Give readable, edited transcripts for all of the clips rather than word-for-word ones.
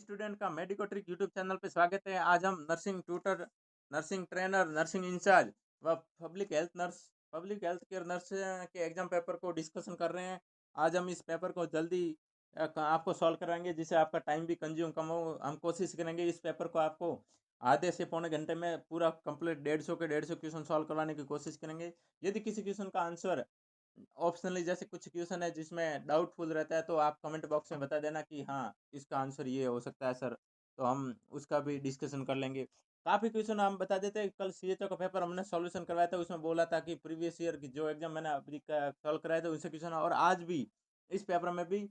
Student का medico trick YouTube channel पे स्वागत है। आज हम nursing tutor, nursing trainer, nursing incharge व पब्लिक हेल्थ केयर नर्स के एग्जाम पेपर को डिस्कशन कर रहे हैं। आज हम इस पेपर को जल्दी आपको सॉल्व कराएंगे, जिससे आपका टाइम भी कंज्यूम कम हो। हम कोशिश करेंगे इस पेपर को आपको आधे से पौने घंटे में पूरा कंप्लीट 150 क्वेश्चन सॉल्व करवाने की कोशिश करेंगे। यदि किसी क्वेश्चन का आंसर ऑप्शनली जैसे कुछ क्वेश्चन है जिसमें डाउटफुल रहता है, तो आप कमेंट बॉक्स में बता देना कि हाँ, इसका आंसर ये हो सकता है सर, तो हम उसका भी डिस्कशन कर लेंगे। काफ़ी क्वेश्चन हम बता देते हैं। कल सीएचओ का पेपर हमने सॉल्यूशन करवाया था, उसमें बोला था कि प्रीवियस ईयर की जो एग्जाम मैंने अभी सॉल्व कराए थे उनसे क्वेश्चन, और आज भी इस पेपर में भी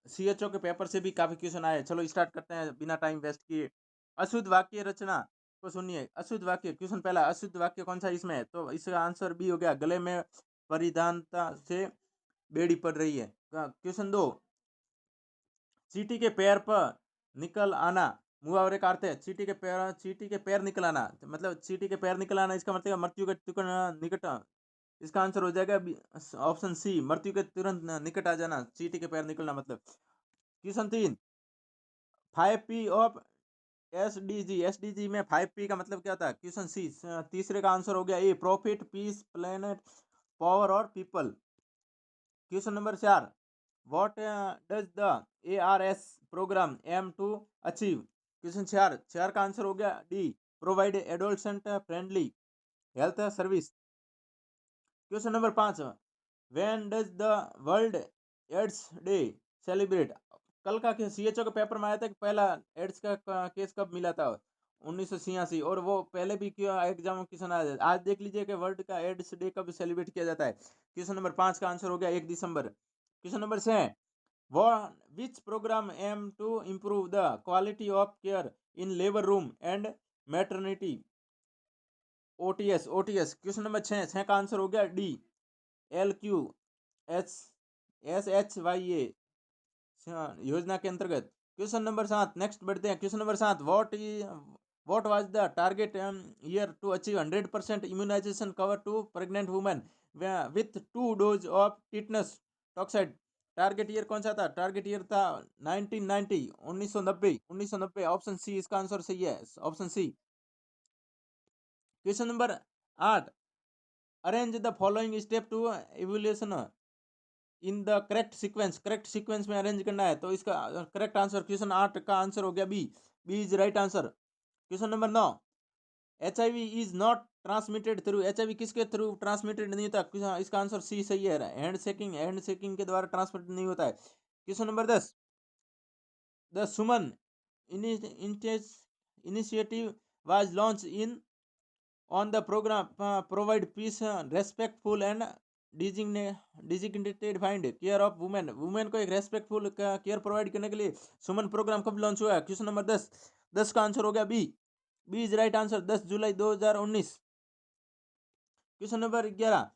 सीएचओ के पेपर से भी काफ़ी क्वेश्चन आए। चलो स्टार्ट करते हैं बिना टाइम वेस्ट किए। अशुद्ध वाक्य रचना को सुनिए। अशुद्ध वाक्य, क्वेश्चन पहला, अशुद्ध वाक्य कौन सा इसमें है? तो इसका आंसर बी हो गया, गले में परिधानता से बेड़ी पड़ रही है। क्वेश्चन दो, चींटी के पैर पर निकल आना मुहावरे का अर्थ है। चींटी के पैर निकल आना, तो मतलब चींटी के पैर निकल आना, इसका मतलब मृत्यु के तुरंत निकट। इसका आंसर हो जाएगा ऑप्शन सी, मृत्यु के तुरंत निकट आ जाना, चींटी के पैर निकलना मतलब। क्वेश्चन तीन, 5P ऑफ एसडीजी में 5P का मतलब क्या था? क्वेश्चन सी, तीसरे का आंसर हो गया A, profit, peace, planet, power और पीपल। क्वेश्चन नंबर चार, what does the ARS programme aim to achieve? Question चार चार का आंसर हो गया D, provide adolescent friendly health service. Question number पाँच, when does the world AIDS day celebrate? कल का सीएचओ के पेपर में आया था कि पहला एड्स का केस कब मिला था? 1986। और वो पहले भी क्यों एग्जाम क्वेश्चन आया। आज देख लीजिए कि वर्ल्ड का एड्स डे कब सेलिब्रेट किया जाता है। क्वेश्चन नंबर पाँच का आंसर हो गया 1 दिसंबर। Question number 6, which program aim to improve the quality of care in labor room and maternity? OTS. Question number 6 का आंसर हो गया डी, LQHSHYA योजना के अंतर्गत। क्वेश्चन नंबर 7, नेक्स्ट बढ़ते हैं। Question number 7, what was the target year to achieve 100% immunisation cover to pregnant women with 2 dose of tetanus toxoid? Target year कौन सा था? टारगेट ईयर था 1990, 1990। ऑप्शन सी इसका आंसर सही है, option C. Question number 8, arrange the following step to evolution in the correct sequence में arrange करना है। तो इसका करेक्ट आंसर, क्वेश्चन 8 का आंसर हो गया B is right answer. Question number 9, HIV is not transmitted through, HIV किसके through transmitted नहीं होता? इसका आंसर सी सही है, हैंड शेकिंग के द्वारा ट्रांसमिट नहीं होता है। Question number 10, the Suman initiative was launch in on the program provide peace, respectful and designated find care of women को एक रेस्पेक्टफुल केयर प्रोवाइड करने के लिए सुमन प्रोग्राम कब लॉन्च हुआ है? क्वेश्चन नंबर 10 का आंसर हो गया B is right answer, 10 July 2019। Question number 11,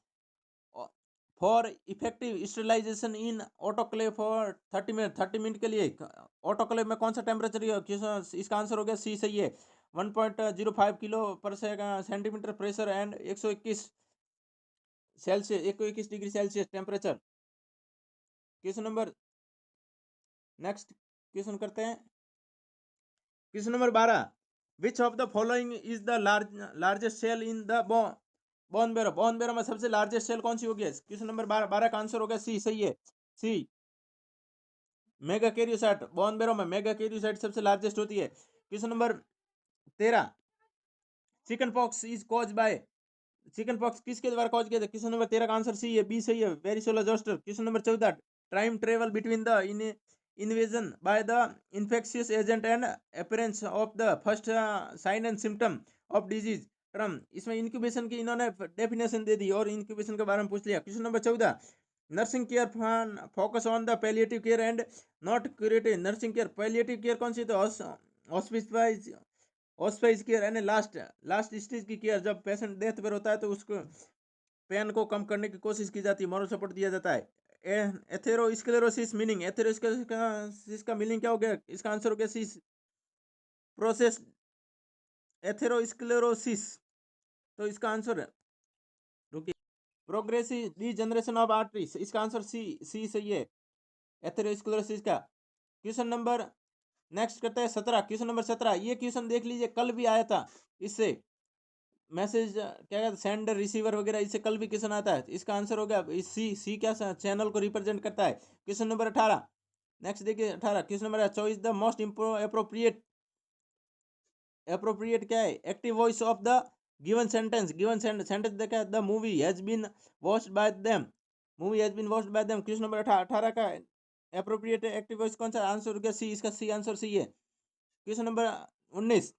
for effective sterilization in autoclave for 30 minute के लिए ऑटोक्लेव में कौन सा टेम्परेचर? इसका आंसर हो गया सी सही है, 1.05 kilo per centimetre pressure and 121 degree Celsius temperature. Question number, next question करते हैं। Question number 12, which of the following is the largest cell in the bone marrow में सबसे लार्जेस्ट सेल कौन सी होगी? क्वेश्चन नंबर 12 का आंसर होगा सी सही है, सी मेगा कैरियोसाइट। बोन मेरो में मेगा कैरियोसाइट सबसे लार्जेस्ट होती है। Question number 13, chicken pox is cause by, chicken pox किसके द्वारा कॉज किया था? क्वेश्चन नंबर 13 का आंसर सी है, बी सही है, varicella zoster. Question number 14, time travel between the invasion by the infectious agent and appearance of the first sign and symptom of disease term. इसमें incubation की इन्होंने definition दे दी और incubation के बारे में पूछ लिया। Question number 14, nursing care focus on the palliative care and not curative. Nursing care, palliative care कौन सी? तो हॉस्पिस केयर यानी लास्ट स्टेज की केयर, जब पेशेंट डेथ पर होता है तो उसको पेन को कम करने की कोशिश की जाती है, मॉरल सपोर्ट दिया जाता है। एथेरोस्क्लेरोसिस मीनिंग, एथेरोस्क्लेरोसिस का मीनिंग क्या हो गया? इसका आंसर हो गया सी, प्रोसेस एथेरोस्क्लेरोसिस। तो इसका आंसर रुकिए, प्रोग्रेसिव डीजनरेशन ऑफ आर्टरीज, इसका आंसर सी सही है, एथेरोस्क्लेरोसिस का। क्वेश्चन नंबर नेक्स्ट करते हैं 17, क्वेश्चन नंबर 17। ये क्वेश्चन देख लीजिए, कल भी आया था इससे मैसेज, क्या कहते हैं, सेंडर रिसीवर वगैरह, इससे कल भी क्वेश्चन आता है। इसका आंसर हो गया सी क्या चैनल को रिप्रेजेंट करता है। क्वेश्चन नंबर 18, नेक्स्ट देखिए 18, question number choice the most appropriate, appropriate क्या है, active voice of the given sentence. Given sentence देखा, the movie has been watched by them, movie has been watched by them. Question number 18 का appropriate active voice कौन सा, answer हो गया सी, इसका सी answer C है। Question number 19,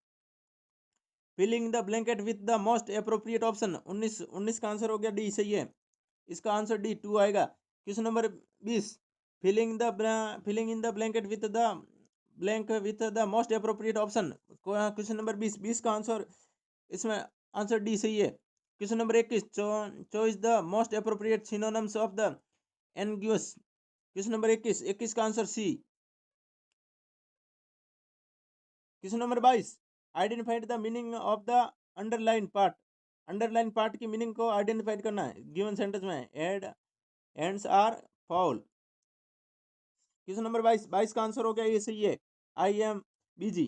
filling the blanket with the most appropriate option. 19 का answer हो गया डी, सही है, इसका आंसर डी 2 आएगा। Question number 20, filling in the blanket with the blank with the most appropriate option. Question number 20 का answer, इसमें answer D सही है। Question number 21, choice the most appropriate synonyms of the एनग्यूस। Question number 21 का answer C. Question number 22, identified the meaning of the underline part. Underline part की meaning को identified करना है गिवन सेंटेंस में, एड ends are foul. Question number 22 का answer हो गया ये सही है, I am busy.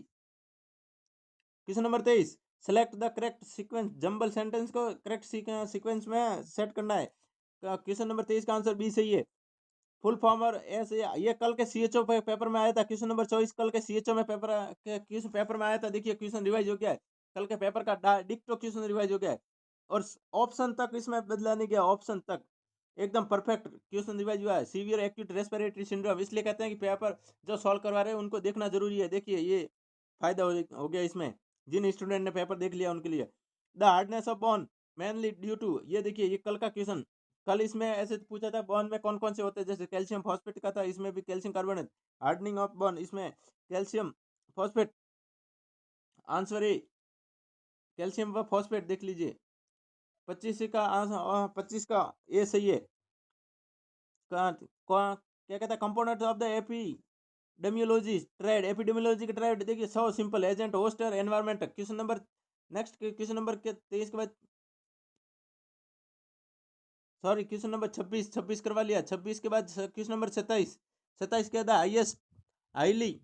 Question number 23, select the correct sequence. Jumble sentence को करेक्ट सीक्वेंस में सेट करना है। क्वेश्चन नंबर 23 का आंसर बी सही है। फुल फॉर्मर ऐसे, ये कल के सीएचओ पेपर में आया था। क्वेश्चन नंबर 24 कल के सीएचओ में पेपर में आया था। देखिए क्वेश्चन रिवाइज हो गया है, कल के पेपर का डिक्टो क्वेश्चन रिवाइज हो गया है, और ऑप्शन तक इसमें बदला नहीं गया, ऑप्शन तक एकदम परफेक्ट क्वेश्चन रिवाइज हुआ है। सीवियर एक्यूट रेस्पिरेटरी सिंड्रोम, इसलिए कहते हैं कि पेपर जो सॉल्व करवा रहे हैं उनको देखना जरूरी है। देखिए ये फायदा हो गया इसमें, जिन स्टूडेंट ने पेपर देख लिया उनके लिए। The hardness of bone mainly due to, ये देखिए ये कल का क्वेश्चन, कल इसमें ऐसे पूछा था बोन में कौन कौन से होते हैं, जैसे कैल्शियम फॉस्फेट का था, इसमें भी calcium carbonate. Hardening of bone, इसमें calcium phosphate, answer A calcium व फॉस्फेट देख लीजिए। 25 का ए सही है। क्या कहता है, component of the epidemiology triad, epidemiology का ट्रेड देखिए, so simple, agent, host, environment. Question number next, question number के 23 के बाद, सॉरी क्वेश्चन नंबर 26 करवा लिया। 26 के बाद क्वेश्चन नंबर 27 क्या था, highly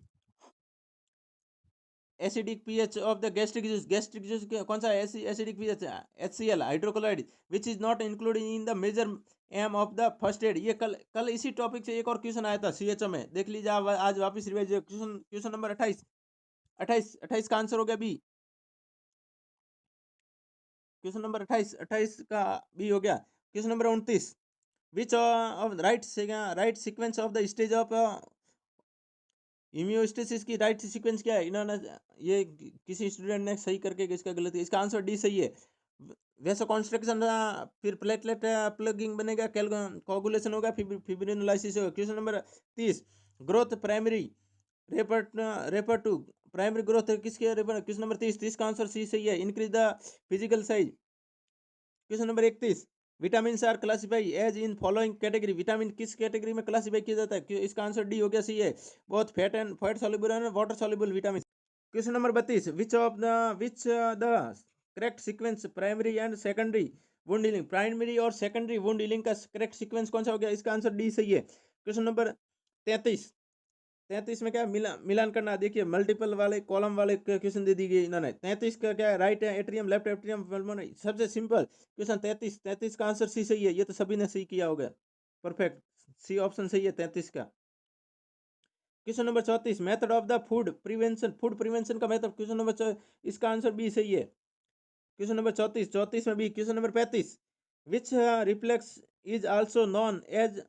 acidic pH of the gastric juice कौन सा acidic pH, HCl hydrochloride, which is not included in the major aim of the first aid. ये कल इसी टॉपिक से एक और क्वेश्चन आया था सीएचओ में, देख लीजिए आप आज वापस रिवाइज। क्वेश्चन नंबर 28 का आंसर हो गया बी। क्वेश्चन नंबर 28 का बी हो गया। Question number 29, which of right sequence of the stage of इम्यूस्टेसिस की राइट सीक्वेंस क्या है, इन्होंने ये किसी स्टूडेंट ने सही करके इसका गलत है, इसका आंसर डी सही है। वैसे कॉन्स्ट्रक्शन, फिर प्लेटलेट प्लगिंग बनेगा, कोगुलेशन होगा, फिर फिब्रिनोलाइसिस होगा। Question number 30, growth primary refer to primary growth किसके रेफर। क्वेश्चन नंबर 30 का आंसर सी सही है, increase the physical size. Question number 31, vitamin are classify as in following category. Vitamin किस category में क्लासिफाई किया जाता है, इसका आंसर डी हो गया, सी है, बहुत fat soluble and water soluble vitamin. Question number 32, which the correct sequence primary and secondary wound healing. Primary और सेकेंडरी वुंड हीलिंग का करेक्ट सीक्वेंस कौन सा हो गया, इसका आंसर डी सही है। क्वेश्चन नंबर 33 में क्या मिलान करना, देखिए मल्टीपल वाले कॉलम वाले क्वेश्चन दे दी गई इन्होंने। 33 का क्या है, राइट एट्रियम, लेफ्ट एट्रियम, सबसे सिंपल क्वेश्चन 33 का आंसर सी सही है, ये तो सभी ने सही किया होगा, परफेक्ट, सी ऑप्शन सही है 33 का। Question number 34, method of the food prevention का मेथड। क्वेश्चन नंबर इसका आंसर बी सही है। क्वेश्चन नंबर 34 में B. Question number 35, which reflex is also known as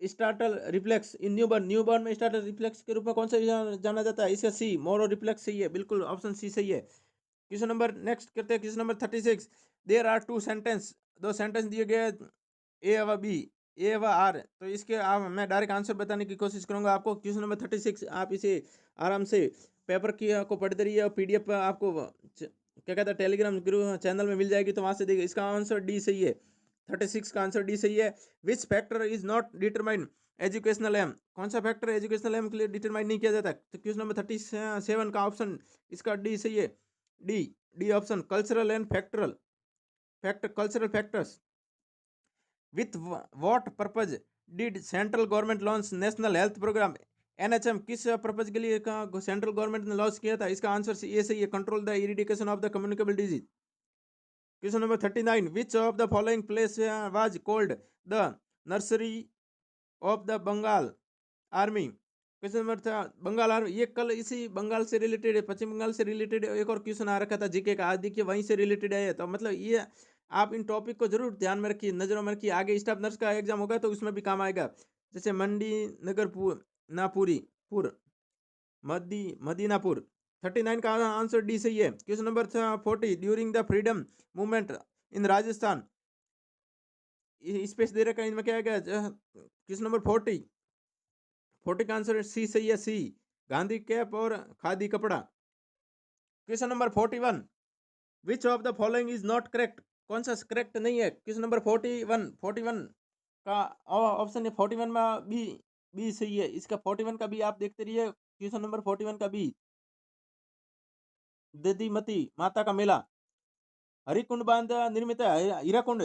startle reflex in newborn में स्टार्टल रिफ्लेक्स के रूप में कौन सा जाना जाता है, इसका सी मोरो रिफ्लेक्स सही है, बिल्कुल ऑप्शन सी सही है। क्वेश्चन नंबर नेक्स्ट करते हैं, क्वेश्चन नंबर 36, देयर आर दो सेंटेंस दिए गए, ए व बी, ए व आर, तो इसके मैं डायरेक्ट आंसर बताने की कोशिश करूंगा आपको। क्वेश्चन नंबर 36 आप इसे आराम से पेपर की को पढ़ते रहिए, और PDF आपको क्या कहता है टेलीग्राम ग्रुप चैनल में मिल जाएगी, तो वहां से देखिए, इसका आंसर डी सही है। 36 का आंसर डी सही है। Which factor is not determine educational aim, कौन सा फैक्टर एजुकेशनल एम के लिए डिटरमाइन नहीं किया जाता, तो क्वेश्चन नंबर 37 का ऑप्शन इसका डी सही है, D D option, cultural and cultural factors. With what purpose did central government launch national health programme NHM किस पर्पज के लिए सेंट्रल गवर्नमेंट ने लॉन्च किया था? इसका आंसर ये सही है, control the eradication of the communicable disease. Question number 39, which of the following place was called the nursery of the Bengal army? Question number था बंगाल आर्मी, ये कल इसी बंगाल से रिलेटेड है, पश्चिम बंगाल से रिलेटेड एक और क्वेश्चन आ रखा था जीके का, आज देखिए वहीं से रिलेटेड है। तो मतलब ये आप इन टॉपिक को जरूर ध्यान में रखिए, नजरों में रखिए, आगे स्टाफ नर्स का एग्जाम होगा तो उसमें भी काम आएगा। जैसे मंडी नगरपुर नापुरी पुर मदीनापुर। 39 का आंसर डी सही है। Question number 40, during the freedom movement in Rajasthan, space दे रखा है, इनमें क्या है? क्वेश्चन नंबर 40 का आंसर सी सही है, सी गांधी कैप और खादी कपड़ा। Question number 41, which of the following is not correct? कौन सा करेक्ट नहीं है? क्वेश्चन नंबर 41 का ऑप्शन है 41 में बी, बी सही है इसका। 41 का बी आप देखते रहिए, क्वेश्चन नंबर 41 का बी, दधीमती माता का मेला, हरिकुंड बांध निर्मित है, हीराकुंड,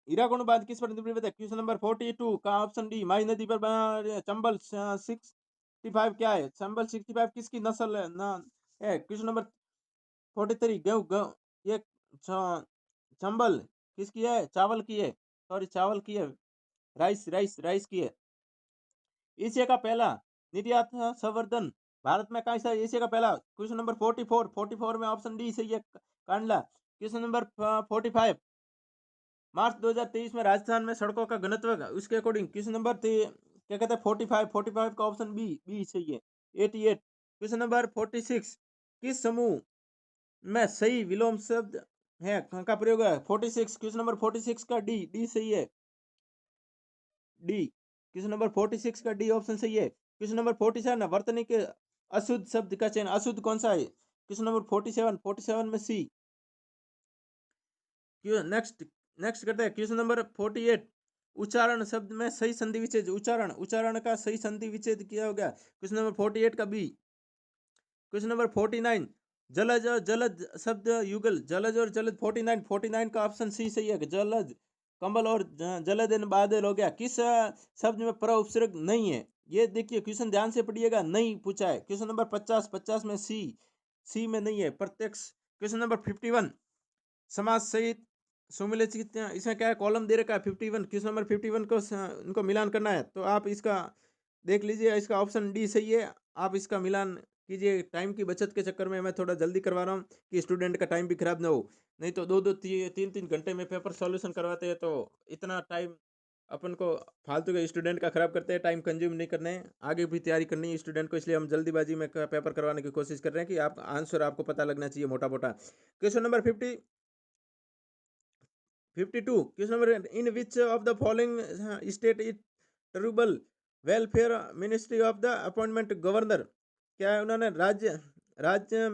हीराकुंड बांध किस पर निर्मित है? क्वेश्चन नंबर 42 का ऑप्शन डी, माई नदी पर चंबल 65 क्या है? चंबल 65 किसकी नस्ल है ना है? क्वेश्चन नंबर 43, गेहूं ये चंबल किसकी है? चावल की है, सॉरी चावल की है, राइस की है। एशिया का पहला निर्यात संवर्धन भारत में कहाँ से? एशिया का पहला। क्वेश्चन नंबर 44 में ऑप्शन डी सही है, कांडला। क्वेश्चन नंबर 45, मार्च 2023 में राजस्थान में सड़कों का घनत्व उसके अकॉर्डिंग। क्वेश्चन नंबर क्या कहते हैं? 45 का ऑप्शन बी, बी सही है। 88, क्वेश्चन नंबर 46, किस समूह में सही विलोम शब्द है का प्रयोग है? 46, क्वेश्चन नंबर 46 का डी, डी सही है, डी। क्वेश्चन नंबर 46 का डी ऑप्शन सही है। क्वेश्चन नंबर 47, वर्तनी के अशुद्ध शब्द का चयन, अशुद्ध कौन सा है? क्वेश्चन नंबर 47 में सी। नेक्स्ट नेक्स्ट करते हैं क्वेश्चन नंबर 48, उच्चारण शब्द में सही संधि विच्छेद, उच्चारण का सही संधि विच्छेद किया हो गया। क्वेश्चन नंबर 48 का बी। क्वेश्चन नंबर 49, जलज और जलद शब्द युगल, जलज और जलद। 49 का ऑप्शन सी सही है, जलद कंबल और जलद इन बादल हो गया। किस शब्द में पर उपसर्ग नहीं है? ये देखिए क्वेश्चन ध्यान से पढ़िएगा, नहीं पूछा है। क्वेश्चन नंबर 50 में सी में नहीं है, प्रत्यक्ष। क्वेश्चन नंबर 51, समाज सहित सुमिलित, इसमें क्या है? कॉलम दे रखा है 51, क्वेश्चन नंबर 51 को इनको मिलान करना है, तो आप इसका देख लीजिए, इसका ऑप्शन डी सही है। आप इसका मिलान कीजिए, टाइम की बचत के चक्कर में मैं थोड़ा जल्दी करवा रहा हूँ कि स्टूडेंट का टाइम भी खराब ना हो, नहीं तो 2-3 घंटे में पेपर सॉल्यूशन करवाते हैं, तो इतना टाइम अपन को फालतू के स्टूडेंट का खराब करते हैं, टाइम कंज्यूम नहीं करने हैं, आगे भी तैयारी करनी है स्टूडेंट को, इसलिए हम जल्दीबाजी में पेपर करवाने की कोशिश कर रहे हैं कि आप आंसर आपको पता लगना चाहिए मोटा मोटा। Question number 52, question number, in which of the following state it tribunal welfare ministry of the appointment governor? क्या है? उन्होंने राज्य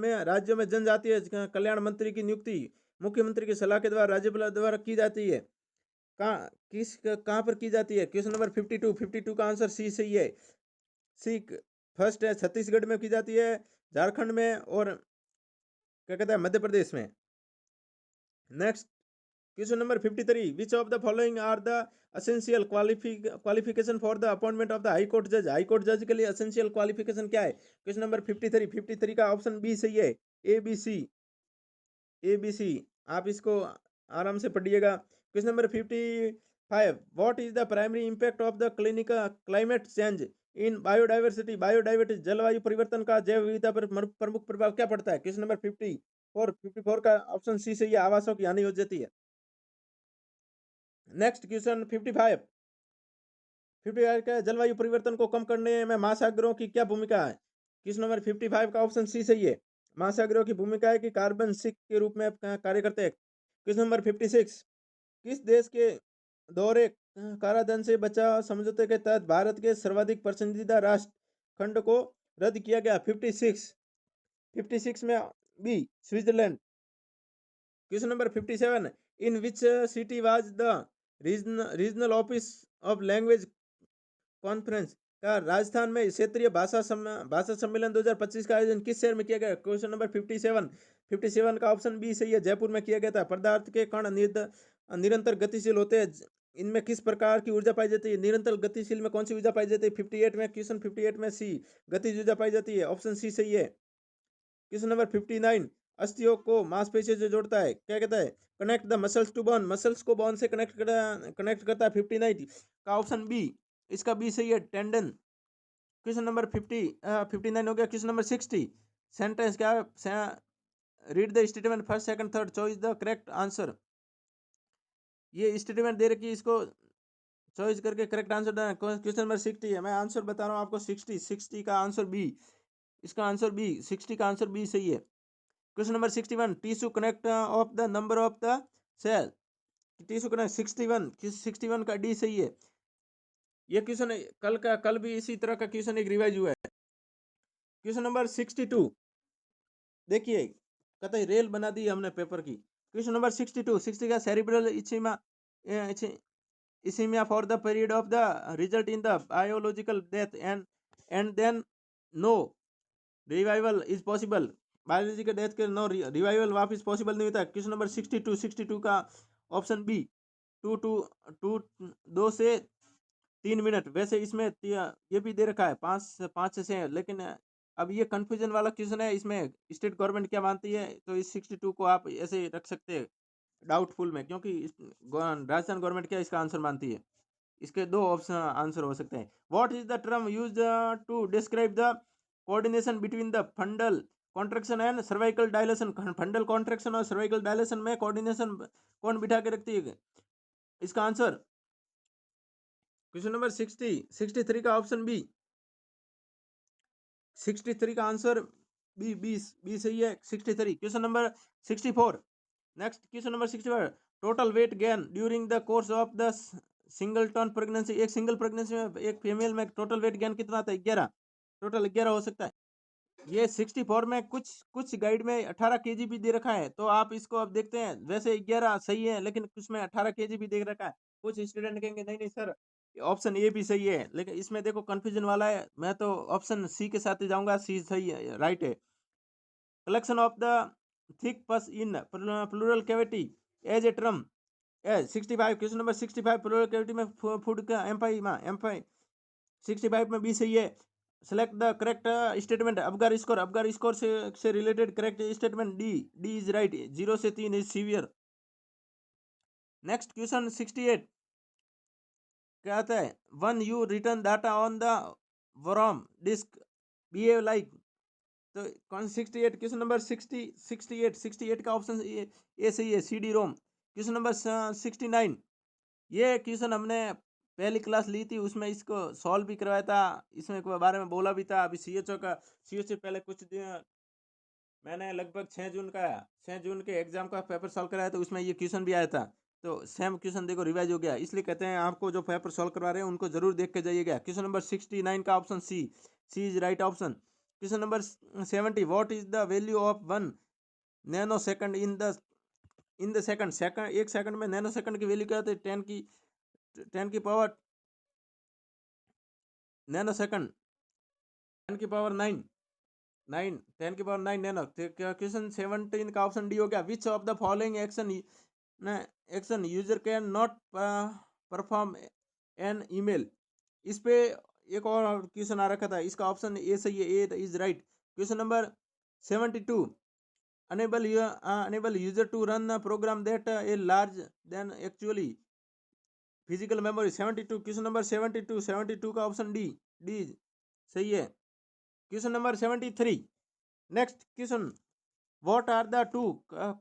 में जनजातीय कल्याण मंत्री की नियुक्ति मुख्यमंत्री की सलाह के द्वारा राज्यपाल द्वारा की जाती है। कहाँ पर की जाती है? क्वेश्चन नंबर 52 का आंसर सी सही है, सी फर्स्ट है। छत्तीसगढ़ में की जाती है, झारखंड में, और क्या कहता है, मध्य प्रदेश में। Next question number 53, which of the following are the essential qualification for the appointment of the high court जज? हाई कोर्ट जज के लिए एसेंशियल क्वालिफिकेशन क्या है? क्वेश्चन नंबर 53 का ऑप्शन बी सही है, ए बी सी। आप इसको आराम से पढ़िएगा। Question number 55, what is the primary impact of the climate change in biodiversity, जलवायु परिवर्तन का जैव विविधता पर प्रमुख प्रभाव क्या पड़ता है? क्वेश्चन नंबर 54 का ऑप्शन सी सही है, आवासों की हानि हो जाती है। नेक्स्ट क्वेश्चन 55 का, जलवायु परिवर्तन को कम करने में महासागरों की क्या भूमिका है? क्वेश्चन नंबर 55 का ऑप्शन सी सही है, महासागरों की भूमिका है कि कार्बन सिंक के रूप में कार्य करते हैं। क्वेश्चन नंबर 56, किस देश के दोहरे कराधान से बचाव समझौते के तहत भारत के सर्वाधिक पसंदीदा राष्ट्र खंड को रद्द किया गया? 56 में B, Switzerland. Question number 57, in which city was the regional office of language conference का राजस्थान में क्षेत्रीय भाषा सम्मेलन 2025 का आयोजन किस शहर में किया गया? क्वेश्चन नंबर 57 का ऑप्शन बी सही है, जयपुर में किया गया था। पदार्थ के कण निरंतर गतिशील होते हैं, इनमें किस प्रकार की ऊर्जा पाई जाती है? निरंतर गतिशील में कौन सी ऊर्जा पाई जाती है? 58 में, क्वेश्चन 58 में सी, गतिज ऊर्जा पाई जाती है, ऑप्शन सी सही है। क्वेश्चन नंबर 59, अस्थियों को मांसपेशियों से जोड़ता है, क्या कहता है? Connect the muscles to bone, muscles को बोन से कनेक्ट करता है। 59 का ऑप्शन बी, इसका बी सही है, टेंडन। क्वेश्चन नंबर 59 हो गया। क्वेश्चन नंबर 60, सेंटेंस क्या है? Read the statement first second third, choice the correct answer. ये स्टेटमेंट दे रखी है, इसको चॉइस करके करेक्ट आंसर देना। क्वेश्चन नंबर 60 है, मैं आंसर बता रहा हूँ आपको। 60 का आंसर बी, इसका आंसर बी, 60 का आंसर बी सही है। Question number 61, tissue connect of the number of the cell, tissue connect 61 का डी सही है। ये क्वेश्चन कल भी इसी तरह का क्वेश्चन एक रिवाइज हुआ है। क्वेश्चन नंबर 62 देखिए, कहते हैं रेल बना दी हमने पेपर की। क्वेश्चन नंबर 62, 60 का cerebral ischaemia for the period of the result in the biological death and then no revival is possible. Biology के डेथ के नो रिवाइवल वापस पॉसिबल नहीं होता। क्वेश्चन नंबर 62 का ऑप्शन बी, 2 से 3 मिनट। वैसे इसमें ये भी दे रखा है 5 से 6 है, लेकिन अब ये कंफ्यूजन वाला क्वेश्चन है। इसमें स्टेट गवर्नमेंट क्या मानती है, तो इस 62 को आप ऐसे रख सकते हैं डाउटफुल में, क्योंकि राजस्थान गवर्नमेंट क्या इसका आंसर मानती है। इसके दो ऑप्शन आंसर हो सकते हैं। What is the term used to describe the coordination between the fundal contraction and cervical dilation? Fundal contraction और सर्वाइकल डायलेशन में कोऑर्डिनेशन कौन बिठा के रखती है? इसका आंसर क्वेश्चन नंबर 63 का ऑप्शन बी, 63 का आंसर बी, बी सही है। 63। Question number 64, next question number 64, total weight gain during the course of the single turn pregnancy. एक सिंगल प्रेगनेंसी में एक फीमेल में टोटल वेट गेन कितना आता है? 11, टोटल 11 हो सकता है। ये 64 में कुछ कुछ गाइड में 18 केजी भी दे रखा है, तो आप इसको अब देखते हैं। वैसे 11 सही है, लेकिन कुछ में 18 केजी भी दे रखा है। कुछ स्टूडेंट कहेंगे नहीं नहीं सर, ऑप्शन ए भी सही है, लेकिन इसमें देखो कंफ्यूजन वाला है। मैं तो ऑप्शन सी के साथ ही जाऊंगा, सी सही है, राइट है। Collection of the thick pus in pleural cavity as a term. 65, question number 65, pleural cavity में फूड का एम्फाई 65 में भी सही है। Select the correct statement. Apgar score से related correct statement D is right. 0 से 3 इज सीवियर। नेक्स्ट क्वेश्चन 68 क्या आता है? When you return data on the warm disk behave like. तो कौन 68? क्वेश्चन नंबर 68 का ऑप्शन ए सही है, C D ROM. Question number 69, ये क्वेश्चन हमने पहली क्लास ली थी, उसमें इसको सॉल्व भी करवाया था, इसमें के बारे में बोला भी था। अभी सीएचओ से पहले कुछ दिन मैंने लगभग 6 जून के एग्जाम का पेपर सॉल्व कराया, तो उसमें ये क्वेश्चन भी आया था। तो सेम क्वेश्चन देखो रिवाइज हो गया, इसलिए कहते हैं आपको जो पेपर सॉल्व करवा रहे हैं उनको जरूर देख के जाइएगा। क्वेश्चन नंबर 69 का option C is right option. Question number 70, what is the value of 1 nanosecond in the second. एक सेकंड में नैनो सेकंड की वैल्यू क्या होती है? 10 की पावर नैनो सेकंड, 10 की पावर 9 10 की पावर 9 नैनो। क्वेश्चन 17 का ऑप्शन डी हो गया। विच of the following action user can not perform an email. इस पे एक और क्वेश्चन आ रखा था, इसका ऑप्शन ए सही है, A is right. Question number 72, enable user to run a program that a large than actually physical memory. 72, question number 72 का ऑप्शन डी सही है। क्वेश्चन नंबर 73, नेक्स्ट क्वेश्चन, what are the two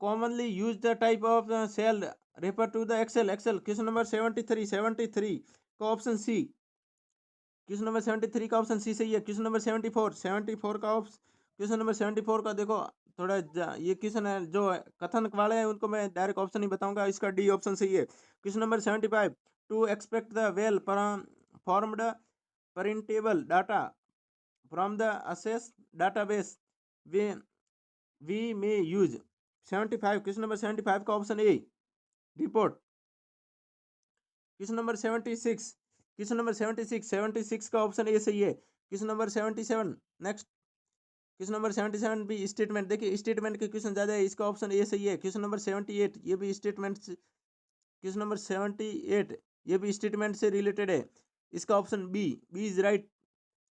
commonly used type of cell refer to the Excel. Question number 73 का option C. Question number 73 का option सी सही है। Question number 74 का option, question number 74 का देखो थोड़ा ये क्वेश्चन है जो कथन वाले हैं उनको मैं डायरेक्ट ऑप्शन नहीं बताऊंगा, इसका डी ऑप्शन सही है। Question number 75, to expect the well formed printable data from the Access database we may use. 75, question number 75 का option A report. Question number 76 का ऑप्शन ए सही है। Question number 77, next question number 77 भी statement. देखिए statement के question ज्यादा है, इसका ऑप्शन ए सही है। क्वेश्चन नंबर 78 ये भी स्टेटमेंट। क्वेश्चन नंबर 78 ये भी स्टेटमेंट से रिलेटेड है। इसका option B is right.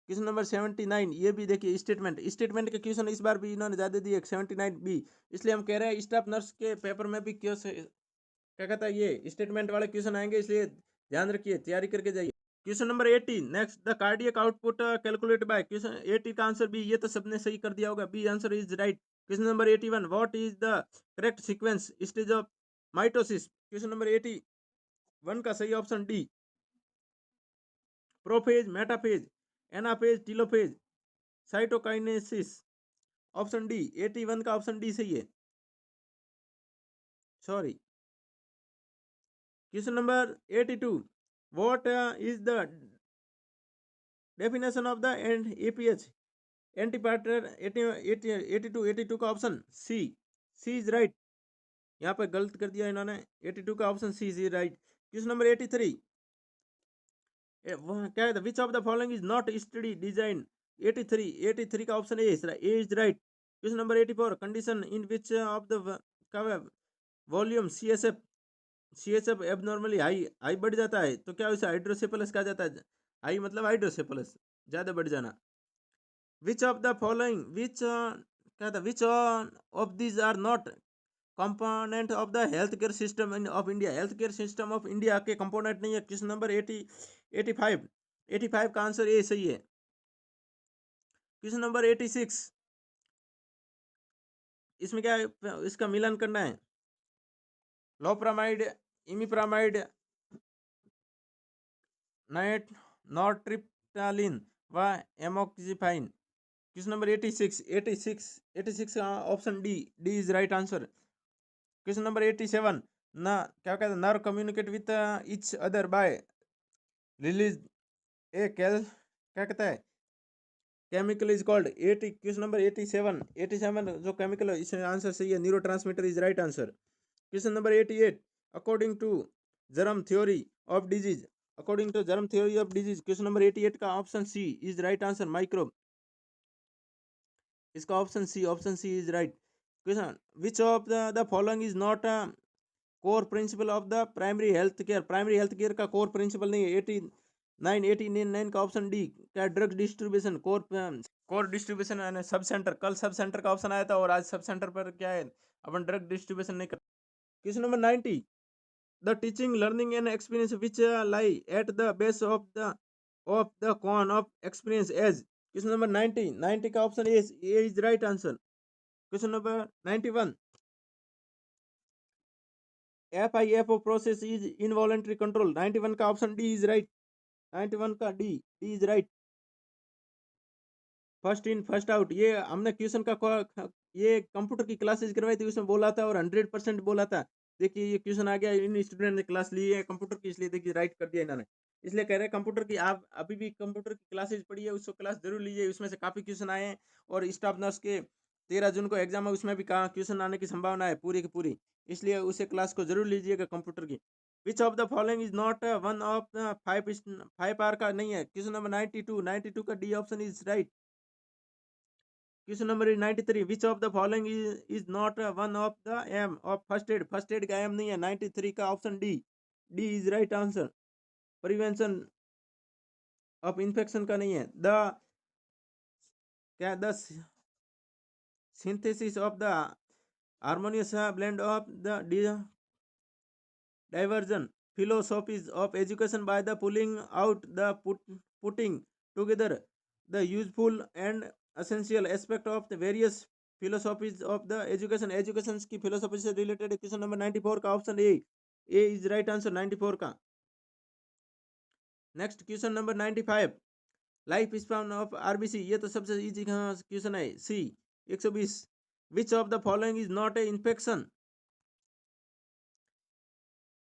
Question number 79, ये भी देखिए स्टेटमेंट के क्वेश्चन इस बार भी इन्होंने ज़्यादा दिए 79 बी, इसलिए हम कह रहे हैं स्टाफ नर्स के पेपर में भी क्या कहता है ये स्टेटमेंट वाले क्वेश्चन आएंगे, इसलिए ध्यान रखिए, तैयारी करके जाइए। Question number 80, next the cardiac output calculate bye. Question 80 का आंसर बी, ये तो सबने सही कर दिया होगा, B answer is right. Question number 81, what is the correct sequence stage of mitosis. Question number 81 का सही option D, prophase, metaphase, anaphase, telophase, cytokinesis. Option D 81 का ऑप्शन डी सही है, sorry. Question number 82, what is the definition of the APH antepartum. 82 का option C is right. यहाँ पे गलत कर दिया इन्होंने, 82 का option C is right. Question number 83, क्या है, which of the following is not study design. 83 का option A is right. Question number 84, condition in which of the volume CSF abnormally high बढ़ जाता है, तो क्या उसे हाइड्रोसेफलस कहा जाता है। हाई मतलब हाइड्रोसेफलस, ज्यादा बढ़ जाना। विच ऑफ द फॉलोइंग क्या था, which of these are not component of the health care system of India. Health care system of India के कंपोनेंट नहीं है। क्वेश्चन नंबर 85 का आंसर ए सही है। क्वेश्चन नंबर 86, इसमें क्या है, इसका मिलान करना है, लोप्रामाइड, इमिप्रामाइड, नॉर्ट्रिप्टालिन व एमोक्सिफाइन। क्वेश्चन नंबर 86 का option D is right answer. Question number 87, ना क्या कहता है, nerve communicate with each other by release a क्या कहता है, chemical is called 80। Question number 87 जो केमिकल है, इसमें आंसर सही है, neurotransmitter is right answer. Question number 88, according to germ theory of disease. Question number 88 का option C is right answer, microbe. इसका option C is right. Question, which of the following is not core principle of the primary health care का core principle नहीं है। 89 का option D, क्या drug distribution, core distribution यानी sub centre. कल sub centre का option आया था और आज सब सेंटर पर क्या है, अपन ड्रग डिस्ट्रीब्यूशन नहीं कर। Question number 90, the teaching learning and experience which lie at the base of the cone of experience as. Question number 90 का option A is right answer. Question number 91, FIFO process is involuntary control. 91 का option D is right. 91 का D is right. First in first out, ये हमने question ये computer की classes करवाई थी, उसमें बोला था और 100% बोला था। देखिए ये क्वेश्चन आ गया, इन स्टूडेंट ने क्लास ली है कंप्यूटर की, इसलिए देखिए राइट कर दिया इन्होंने। इसलिए कह रहे हैं कंप्यूटर की, आप अभी भी कंप्यूटर की क्लासेस पढ़िए, उसको क्लास जरूर लीजिए, उसमें से काफ़ी क्वेश्चन आए हैं। और स्टाफ नर्स के 13 जून को एग्जाम है, उसमें भी कहाँ क्वेश्चन आने की संभावना है पूरी की पूरी, इसलिए उसे क्लास को जरूर लीजिएगा कंप्यूटर की। Which of the following is not one of 5 R का नहीं है। क्वेश्चन नंबर 92 का D option is right. Question number 93, which of the following is not one of the aim of first aid का aim नहीं है। 93 का option D is right answer. Prevention of infection का नहीं है। The synthesis of the harmonious blend of the diversion philosophies of education by the pulling out the putting together the useful and essential aspect of the various philosophies of the education की philosophy से related question number 94 का option A is right answer 94 का। Next question number 95, life span of RBC, ये तो सबसे easy question है, C 120, which of the following is not a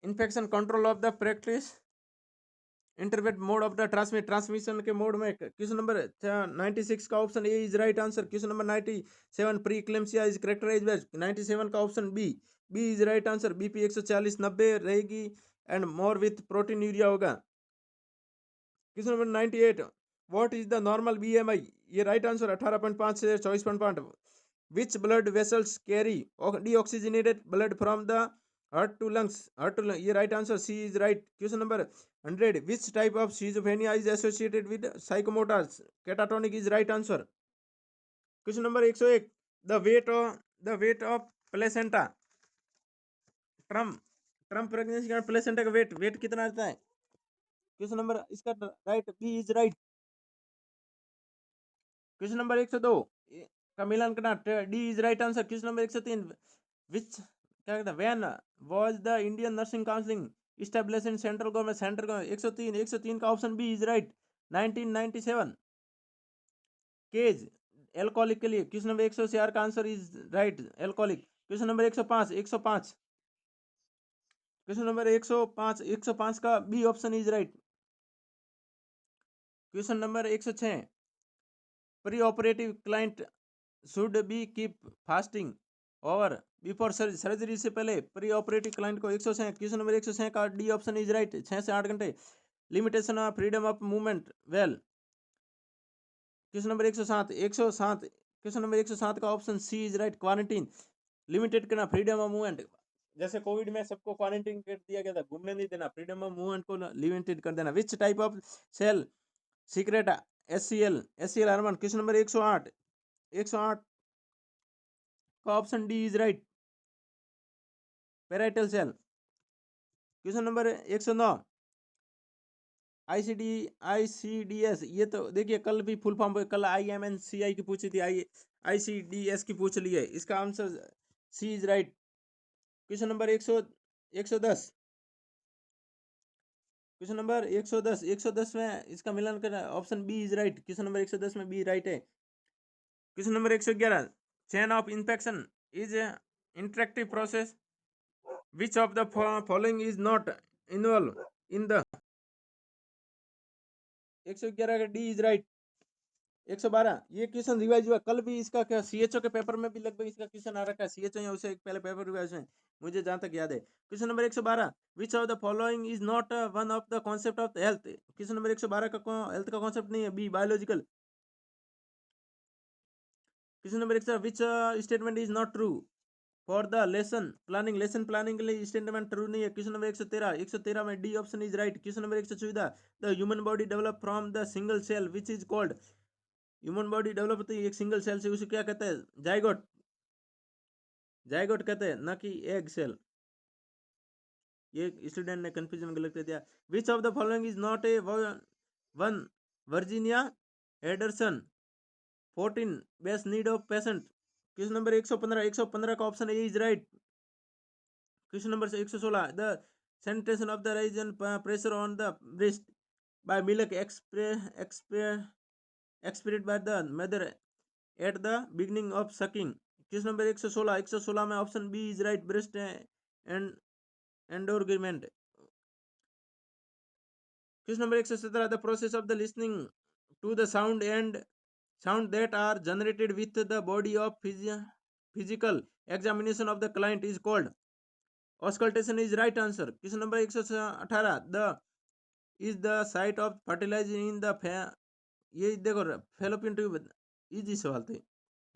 infection control of the practice interrupt mode of the transmission के mode में। Question number 96 का option A is right answer. Question number 97, preeclampsia is characterised by. 97 का option B is right answer. BP 140 90 रहेगी and more with proteinuria होगा। Question number 98, what is the normal BMI, ये right answer 18.5 से 24.5। Which blood vessels carry deoxygenated blood from the heart to lung, ये right answer, C is right. Question number 100, which type of schizophrenia is associated with psychomotor catatonic is right answer. Question number 101, the weight of placenta, term pregnancy का placenta का weight कितना रहता है? Question number इसका right B is right. Question number 102 का मिलान करना, D is right answer. Question number 103, which क्या कहता है, when was the Indian nursing council established in central government, central government. 103 का option B is right, 1997. CAGE alcoholic के लिए. Question number 104 का answer is right, alcoholic. Question number 105. Question number 105 का B option is right. Question number 106, pre operative client should be keep fasting और before surgery से पहले pre operative client को 106. Question number 106 का D option is right, 6 से 8 घंटे. Limitation of freedom of movement well. Question number 107. Question number 107 का option C is right, quarantine. Limited करना freedom of movement, जैसे कोविड में सबको क्वारंटीन कर दिया गया था, घूमने नहीं देना, फ्रीडम ऑफ मूवमेंट को लिमिटेड कर देना. Which type of cell secrete SCL hormone. Question number 108 का option D is right, parietal cell. Question number 109, ICDS. ये तो देखिए कल भी फुल फॉर्म, कल IMNCI की पूछी थी, ICDS की पूछ ली है. इसका answer C is right. Question number 110. Question number 110 में इसका मिलान करना, option B is right. Question number 110 में बी राइट है. Question number 111, chain of infection is interactive process. Which of the following is not involve in the. 111 का D is right. 112, ये question revise हुआ कल भी, इसका क्या CHO के पेपर में भी लगभग इसका क्वेश्चन आ रखा है. CHO या उसे एक पहले पेपर रिवाइज में, मुझे जहां तक याद है. Question number 112, which of the following is not one of the concept of health. Question number 112 का हेल्थ का कॉन्सेप्ट नहीं है, B biological. Question number 112, which statement is not true for the lesson planning के लिए statement true नहीं है. Question number 113 में D option is right. Question number 114, the human body develop from the single cell which is called. Human body develop होती है एक single cell से, उसे क्या कहते हैं? जाइगोट कहते हैं, ना कि एग सेल. ये स्टूडेंट ने कंफ्यूजन में गलत कर दिया. Which of the following is not a one Virginia Henderson 14 best need of patient. Question number 115 का option A is right. Question number 116, the sensation of the rise and pressure on the breast by milk experienced by the mother at the beginning of sucking. Question number 116 में option B is right, breast and engorgement. Question number 117, the process of the listening to the sound that are generated with the body of physical examination of the client is called auscultation is right answer. Question number 118, the is the site of fertilization in the ये देखो fallopian tube, easy सवाल थे.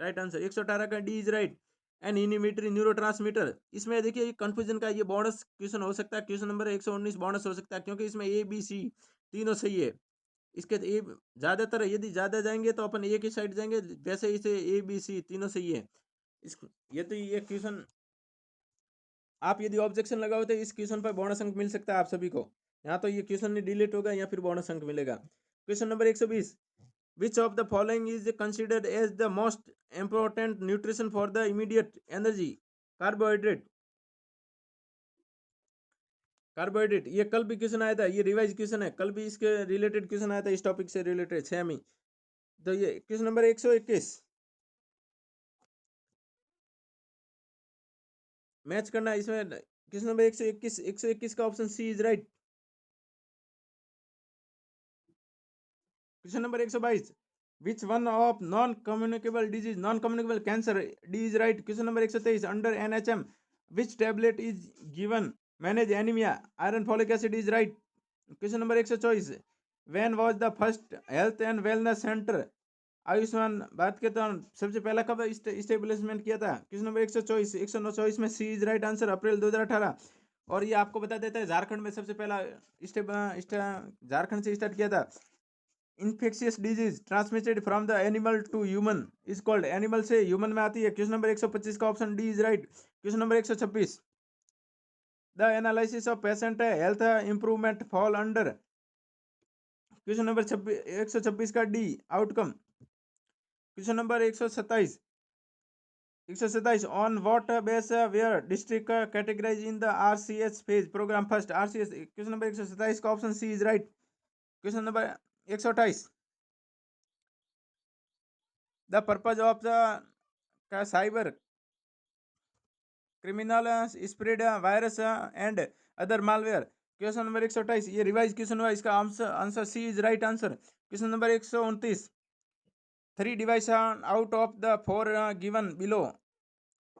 Right answer 118 का D is right. An inhibitory neurotransmitter. इसमें देखिए confusion का ये bonus question हो सकता है. क्वेश्चन नंबर 119 बोनस हो सकता है, क्योंकि इसमें A B C तीनों सही है. इसके ए ज्यादातर यदि ज्यादा जाएंगे तो अपन ए की साइड जाएंगे, वैसे इसे ABC तीनों सही है. ये क्वेश्चन आप यदि ऑब्जेक्शन लगाओ तो इस क्वेश्चन पर बोनस अंक मिल सकता है आप सभी को. यहाँ तो ये क्वेश्चन नहीं डिलीट होगा या फिर बोनस अंक मिलेगा. Question number 120, which of the following is considered as the most important nutrition for the immediate energy. Carbohydrate. ये कल भी क्वेश्चन आया था, ये रिवाइज क्वेश्चन है, कल भी इसके रिलेटेड क्वेश्चन आया था, इस टॉपिक से रिलेटेड 6 में. तो ये क्वेश्चन नंबर 121 मैच करना. इसमें क्वेश्चन नंबर 121 का option C is right. Question number 122, which one of non-communicable disease, non-communicable cancer, D is right. question number 123, under NHM which tablet is given manage anemia, iron folic acid is right. question number 124, when was the first health and wellness center Ayushman Bharat के दौरान सबसे पहला कब establishment किया था? Question number 124 124 में सी is right answer, अप्रैल 2018। और ये आपको बता देता है झारखंड में सबसे पहला झारखंड से स्टार्ट किया था। Infectious disease transmitted from the animal to human is called, animal से ह्यूमन में आती है। क्वेश्चन नंबर 125 का option D is right. Question number 126, the analysis of patient health improvement fall under. Question number 126 का D outcome. Question number 127 on what base were district categorize in the RCS phase programme first RCS. Question number 127 का option C is right. Question number 128, the purpose of the cyber criminal spread virus and other malware. Question number 128 ये revise question हुआ, इसका answer C is right answer. Question number 129, 3 device out of the 4 given below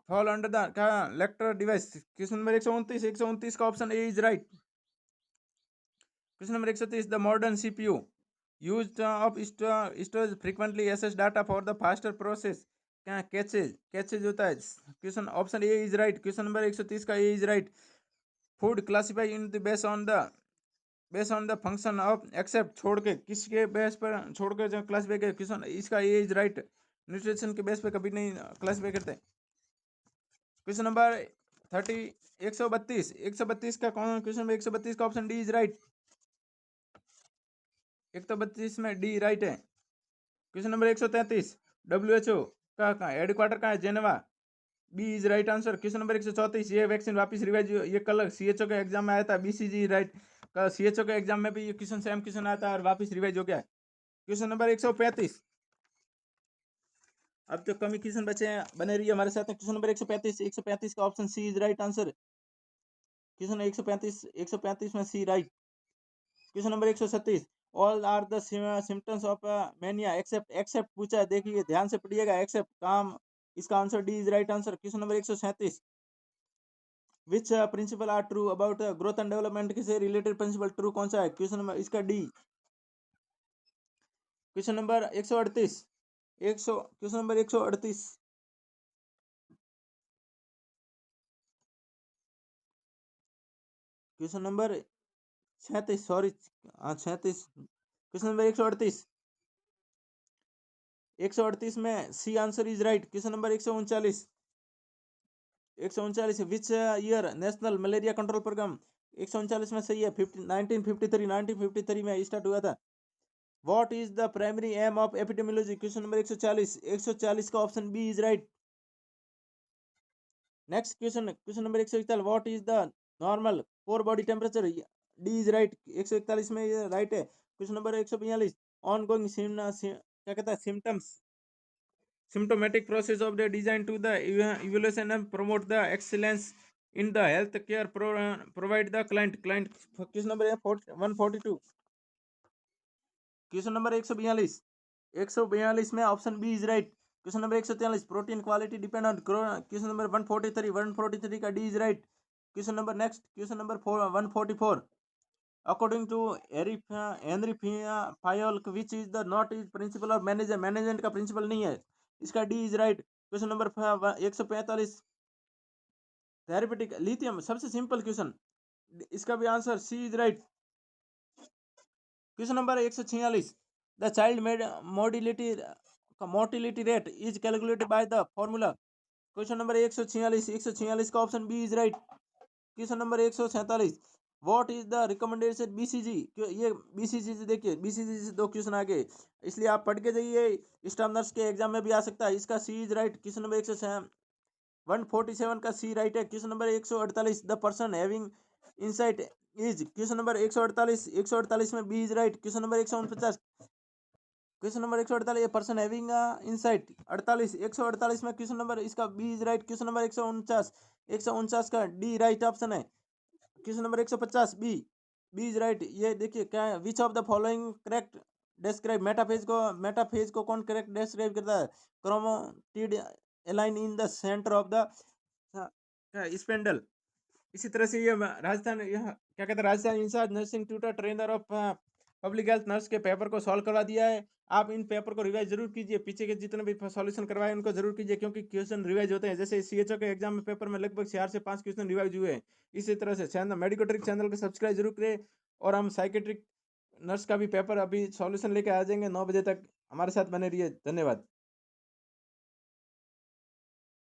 fall under the lector device. Question number 129 का option A is right. Question number 130, the modern CPU used of storage frequently access data for the faster process कैचेज होता है। Question option A is right. Question number 130 का A is right. Food classify in the base on the function of except छोड़ के, किसके base पर छोड़ कर जो क्लासिफाई कर, क्वेश्चन इसका ए इज राइट। न्यूट्रिशन के बेस पे कभी नहीं क्लासिफाई करते। क्वेश्चन नंबर 132 का कौन क्वेश्चन नंबर 132 का ऑप्शन डी इज राइट। 132 में डी राइट है। क्वेश्चन नंबर 133, WHO का हेडक्वार्टर कहाँ है? Geneva, B is right answer. Question number 134, ये वैक्सीन वापस रिवाइज, ये कल सीएचओ के एग्जाम में आया था, बीसीजी राइट। कल सीएचओ के एग्जाम में भी ये क्वेश्चन सेम क्वेश्चन आया था और वापस रिवाइज हो गया है। क्वेश्चन नंबर 135, अब तो कम ही क्वेश्चन बचे हैं, बने रहिए हमारे साथ। क्वेश्चन नंबर 135 का option C is right answer. Question 135 में C right. Question number 136, all are the symptoms of mania except पूछा है, देखिए ध्यान से पढ़िएगा, एक्सेप्ट काम, इसका answer D is right answer. Question number 137, which principle are true about growth and development से related principle true कौन सा है? क्वेश्चन नंबर इसका D. Question number 138 question number 138, question number 36, sorry 36, question number 138 में C answer is right. Question number 139 which year national malaria control programme, 139 में सही है, 1953 में स्टार्ट हुआ था। What is the primary aim of epidemiology? Question number 140 का option B is right. Next question number 141, what is the normal core body temperature? D is right, 141 में ये right है। क्वेश्चन नंबर 142, ऑन गोइंग क्या कहता है symptomatic process of the design to the evaluation and promote the excellence in the health care provide the client। Question number 142। Question number 142 में option B is right. Question number 143, protein quality depend on. Question number 143 का D is right. Question number 144, according to Henry Fayol which is the not is principle of management का principle नहीं है, इसका D is right. Question number 145, therapeutic lithium, सबसे simple question, इसका भी answer C is right. Question number 146, the child mortality rate is calculated by the formula. Question number 146 का option B is right. Question number 147, what is the recommendation BCG? ये BCG से देखिए, BCG से 2 question आ गए, इसलिए आप पढ़ के जाइए, स्टाफ नर्स के एग्जाम में भी आ सकता है। इसका C is right. Question number 147 का सी राइट है। Question number 148, the person having insight is. Question number 148 में B is right. Question number 149, ये पर्सन हैविंग इनसाइट 148 में क्वेश्चन नंबर इसका B is right. Question number 149 का D right option है। Question number 150 B is right. ये देखिए क्या है, which of the following correct describe metaphase को कौन करेक्ट डिस्क्राइब करता है? Chromatid align in the centre of the spindle. इसी तरह से ये राजस्थान, यह क्या कहते हैं, Rajasthan incharge nursing tutor trainer of public health nurse के पेपर को सॉल्व करवा दिया है। आप इन पेपर को रिवाइज़ ज़रूर कीजिए, पीछे के जितने भी सॉल्यूशन करवाए उनको ज़रूर कीजिए, क्योंकि क्वेश्चन रिवाइज़ होते हैं। जैसे सीएचओ के एग्ज़ाम में पेपर में लगभग 4 से 5 क्वेश्चन रिवाइज़ हुए हैं। इसी तरह से चैनल मेडिकोट्रिक चैनल को सब्सक्राइब ज़रूर करें, और हम साइकियाट्रिक नर्स का भी पेपर अभी सॉल्यूशन लेके आ जाएँगे 9 बजे तक। हमारे साथ बने रहिए। धन्यवाद।